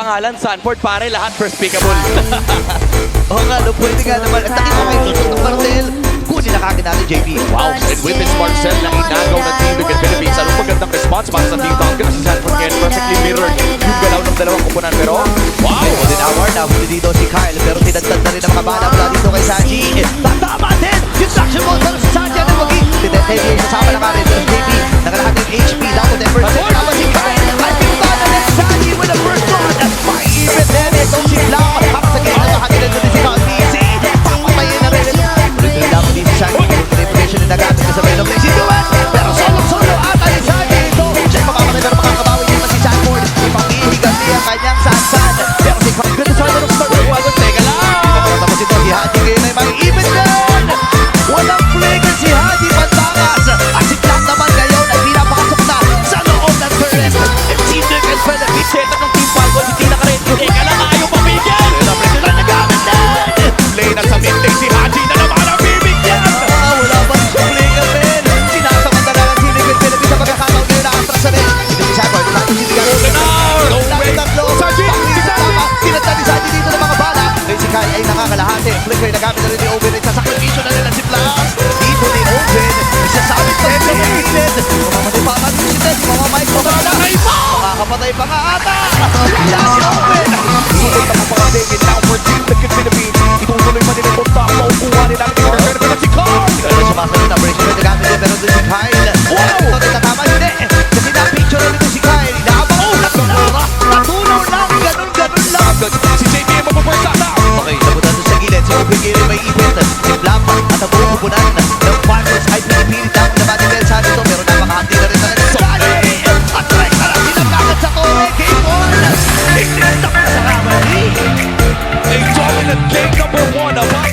pangalan, Sanford, pare, lahat first pickable. Oo nga, no, pwede nga naman. At takip mo kayo susunod ng Marcel. Kunin na kagad natin, JP. Wow, and with this Marcel na inagaw ng Team Liquid Philippines, anong magandang response para sa Team Falcon? Si Sanford ngayon perfectly mirrored yung galaw ng dalawang kupunan. Pero, wow! Golden hour, nahuli dito si Kyle. Pero tinagtad na rin ang mga bala mula dito kay Sanji. Tatama din! Yung traction ball para sa Sanji. Ano wagi? Tinetay kasama na karin. Pero JP, nakalahat yung HP. Dato 10%. Tama si Kyle. At pintada ng Sanji with the first one. Maiipit din itong si Blau. Hapa sa gate. Nakakilan na din si Kyle. Easy. Papatayin na rin. Ulit dapat din si Sanji. Preparation na nagamit na sa Venom. Si Duet. Pero solo ata ni Sanji ito. Siya makamatay pero makakabawi niya pa si Sanford. Ipanghihigan niya ang kanyang sansan. Pero si Kyle. Good design ng start. Wala, teka lang. Tapos ito si Hadi ngayon ay maiipit din. Walang flicker si Hadi Pantangas. At si Clark naman ngayon ay pinapasok na sa loob ng turret. And si Dugan Philippines. Setup ng Team Falcon, hindi na ka rin. Teka lang, ayaw pamigyan! Pressure na nagamit din. Play na sa mid si Haji na naman ang bibigyan! Wala pa si flicker din. Sinasamantala ng si Dugan Philippines sa pagkakataon ngayon na atras na rin. Ito si Sanford. Sabi si Dugan. Sinata ni Sanji dito ng mga bala. Ngayon si Kyle ay nakakalahati. Flicker nagamit na rin ni Owen. Sa sakripisyo na nila si Flash. Dito ni Owen. Isasabit pa rin sa gilid. Mamamatay pa nga si Ted. Mamamike pa nga. Makakapatay pa nga ata. Wala si Owen. Sunod na kapakatingin now for Team Liquid Philippines. Itutuloy pa din ang punta. Maukuha nila ang pinagkakaroon na si Carl. Pero sumasalit ang pressure na nagamit din. Pero doon si Kyle. Wow! Ito tatama hindi. Kasi na-picture na dito si Kyle. Inaabaw. Natunaw lang. Ganun lang. Si JP ay mapapwersa na. Okay, nabutan doon sa gilid. Si Owen Gilid may ipit. Si Blapa at ang buong kupunan ng Farmers ay pinipilit lang na matigil sa dito. Pero napakahandi na rin talaga sa Kali. At try na lang silang kagad sa Torre. Game 1. Ignita pa sa kamali. A dominant game number 1 of